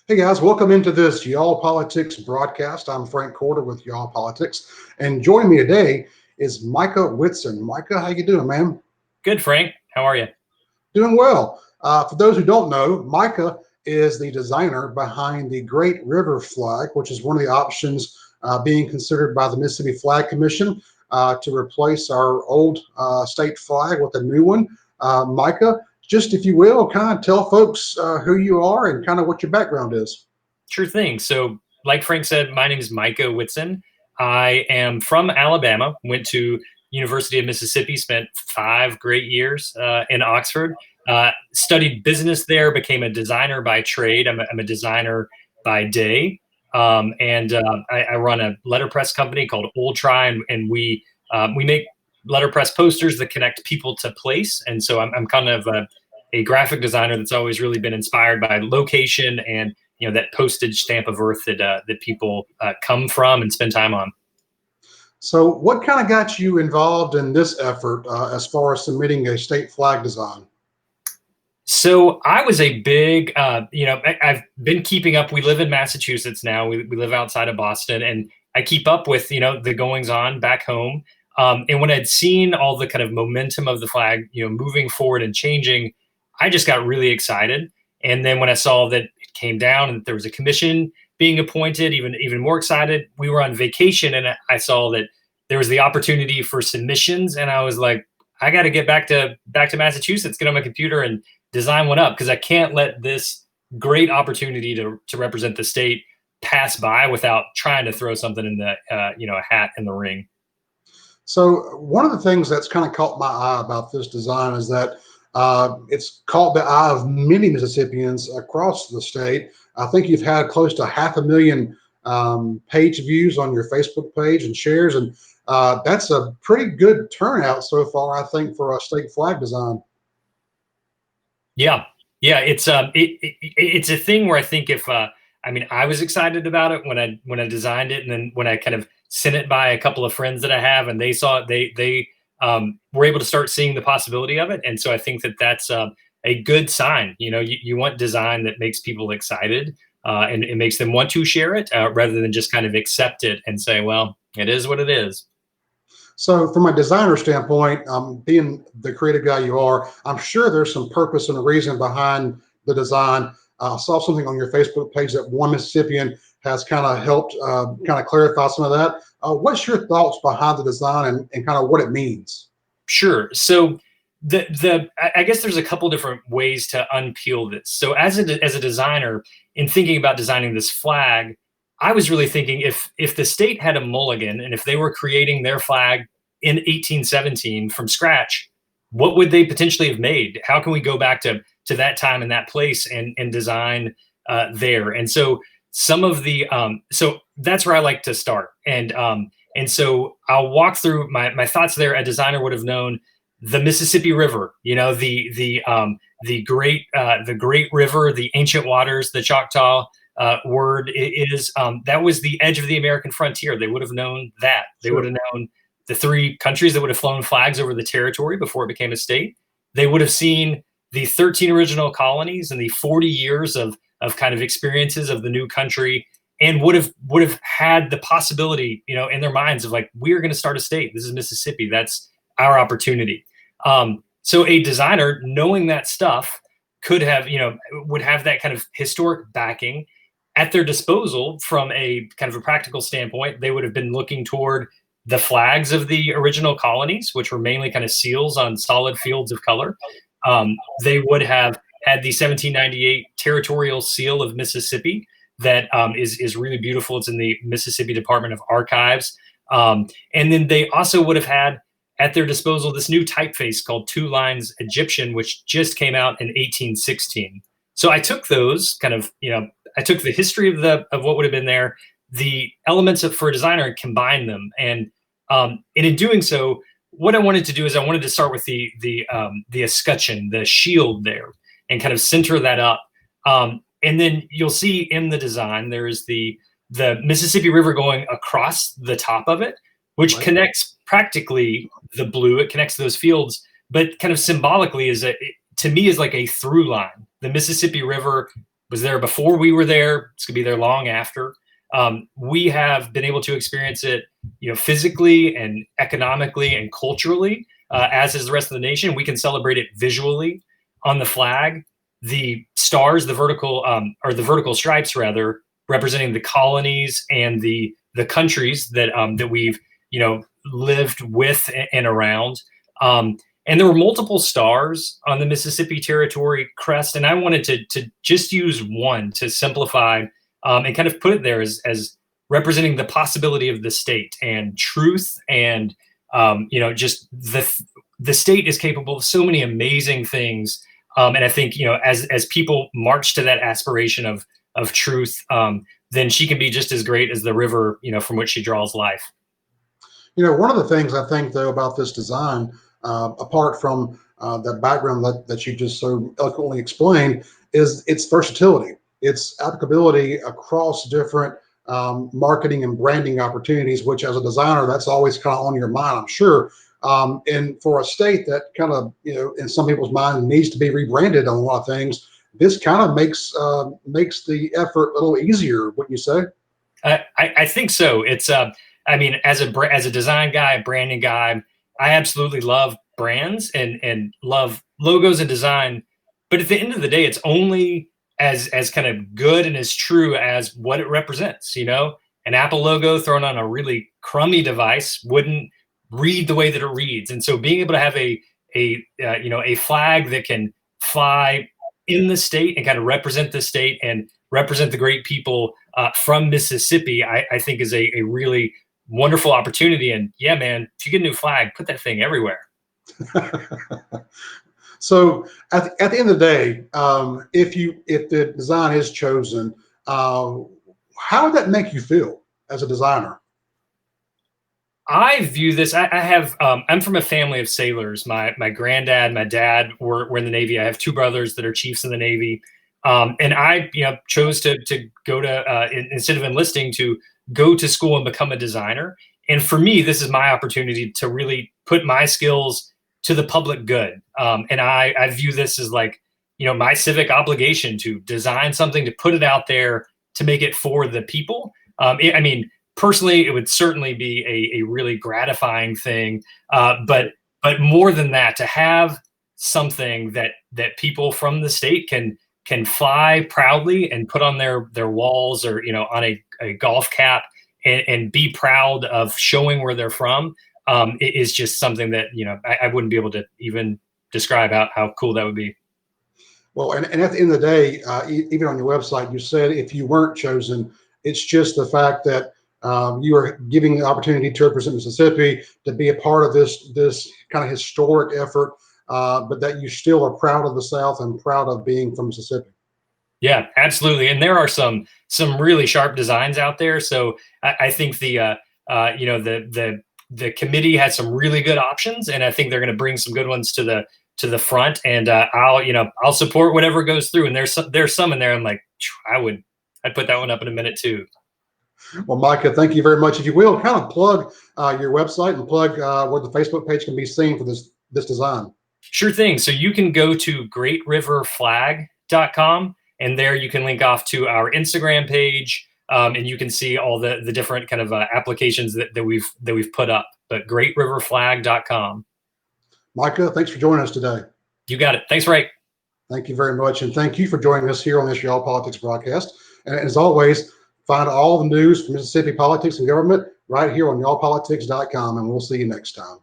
Hey guys, welcome into this Y'all Politics broadcast. I'm Frank Corder with Y'all Politics, and joining me today is Micah Whitson. Micah, how you doing, man? Good, Frank. How are you? Doing well. For those who don't know, Micah is the designer behind the Great River flag, which is one of the options being considered by the Mississippi Flag Commission to replace our old state flag with a new one. Micah, just if you will, kind of tell folks who you are and kind of what your background is. Sure thing. So, like Frank said, my name is Micah Whitson. I am from Alabama, went to University of Mississippi, spent 5 great years in Oxford, studied business there, became a designer by trade. I'm a designer by day. I run a letterpress company called Old Try, and we make letterpress posters that connect people to place. And so I'm kind of a graphic designer that's always really been inspired by location and that postage stamp of earth that people come from and spend time on. So, what kind of got you involved in this effort as far as submitting a state flag design? So I was a big, I've been keeping up. We live in Massachusetts now. We live outside of Boston, and I keep up with the goings on back home. And when I'd seen all the kind of momentum of the flag, moving forward and changing, I just got really excited. And then when I saw that it came down and there was a commission being appointed, even more excited. We were on vacation, and I saw that there was the opportunity for submissions, and I was like, I got to get back to Massachusetts, get on my computer and design one up, because I can't let this great opportunity to represent the state pass by without trying to throw something in the a hat in the ring. So, one of the things that's kind of caught my eye about this design is that it's caught the eye of many Mississippians across the state. I think you've had close to 500,000 page views on your Facebook page and shares, and that's a pretty good turnout so far, I think, for a state flag design. Yeah, it's it's a thing where I think if I was excited about it when I designed it, and then when I kind of sent it by a couple of friends that I have, and they saw it, they were able to start seeing the possibility of it, and so I think that that's a good sign. You want design that makes people excited, and it makes them want to share it rather than just kind of accept it and say, well, it is what it is. So, from a designer standpoint, being the creative guy you are, I'm sure there's some purpose and a reason behind the design. I saw something on your Facebook page that one Mississippian has kind of helped kind of clarify some of that. What's your thoughts behind the design and kind of what it means? Sure. So I guess there's a couple different ways to unpeel this. So as a designer, in thinking about designing this flag, I was really thinking if the state had a mulligan, and if they were creating their flag in 1817 from scratch, what would they potentially have made? How can we go back to that time and that place and design there? And so some of the so that's where I like to start. And so I'll walk through my thoughts there. A designer would have known the Mississippi River, the great river, the ancient waters, the Choctaw word is that was the edge of the American frontier. They would have known that. They would have known the 3 countries that would have flown flags over the territory before it became a state. They would have seen the 13 original colonies and the 40 years of kind of experiences of the new country, and would have had the possibility, in their minds of like, we're going to start a state. This is Mississippi. That's our opportunity. So a designer, knowing that stuff, could have, would have that kind of historic backing at their disposal from a kind of a practical standpoint. They would have been looking toward the flags of the original colonies, which were mainly kind of seals on solid fields of color. They would have had the 1798 territorial seal of Mississippi that is really beautiful. It's in the Mississippi Department of Archives. And then they also would have had at their disposal this new typeface called 2 Lines Egyptian, which just came out in 1816. So I took those kind of, I took the history of what would have been there, the elements for a designer, and combined them. And in doing so, what I wanted to do is I wanted to start with the escutcheon, the shield there, and kind of center that up. And then you'll see in the design, there is the Mississippi River going across the top of it, which connects practically the blue. It connects those fields, but kind of symbolically to me is like a through line. The Mississippi River was there before we were there. It's going to be there long after. We have been able to experience it, physically and economically and culturally, as is the rest of the nation. We can celebrate it visually on the flag. The stars, the vertical stripes rather, representing the colonies and the countries that we've lived with and around. And there were multiple stars on the Mississippi Territory crest, and I wanted to just use one to simplify and kind of put it there as representing the possibility of the state and truth, and just the state is capable of so many amazing things. And I think as people march to that aspiration of truth, then she can be just as great as the river from which she draws life. One of the things I think though about this design, apart from the background that you just so eloquently explained, is its versatility, its applicability across different marketing and branding opportunities, which as a designer, that's always kind of on your mind, I'm sure. And for a state that kind of, in some people's mind needs to be rebranded on a lot of things, this kind of makes the effort a little easier, wouldn't you say? I think so. It's as a design guy, a branding guy, I absolutely love brands and love logos and design. But at the end of the day, it's only as kind of good and as true as what it represents. An Apple logo thrown on a really crummy device wouldn't read the way that it reads. And so being able to have a flag that can fly in the state and kind of represent the state and represent the great people from Mississippi, I think is a really wonderful opportunity. And yeah, man, if you get a new flag, put that thing everywhere. So at the end of the day, if the design is chosen, how would that make you feel as a designer? I view this. I'm from a family of sailors. My granddad, my dad were in the Navy. I have two brothers that are chiefs in the Navy, and I chose to go to instead of enlisting, to go to school and become a designer. And for me, this is my opportunity to really put my skills to the public good. And I view this as like my civic obligation to design something, to put it out there, to make it for the people. Personally, it would certainly be a really gratifying thing. But more than that, to have something that people from the state can fly proudly and put on their walls, or on a golf cap, and be proud of showing where they're from, it is just something that I wouldn't be able to even describe how cool that would be. Well, and at the end of the day, even on your website, you said if you weren't chosen, it's just the fact that you are giving the opportunity to represent Mississippi, to be a part of this kind of historic effort, but that you still are proud of the South and proud of being from Mississippi. Yeah, absolutely. And there are some really sharp designs out there. So I think the committee has some really good options, and I think they're going to bring some good ones to the front. And I'll support whatever goes through. And there's some in there I'm like, I'd put that one up in a minute too. Well, Micah, thank you very much. If you will, kind of plug your website and plug where the Facebook page can be seen for this design. Sure thing. So you can go to greatriverflag.com, and there you can link off to our Instagram page, and you can see all the different kind of applications that we've put up. But greatriverflag.com. Micah, thanks for joining us today. You got it. Thanks, Ray. Thank you very much, and thank you for joining us here on this Y'all Politics broadcast. And as always, find all the news from Mississippi politics and government right here on y'allpolitics.com, and we'll see you next time.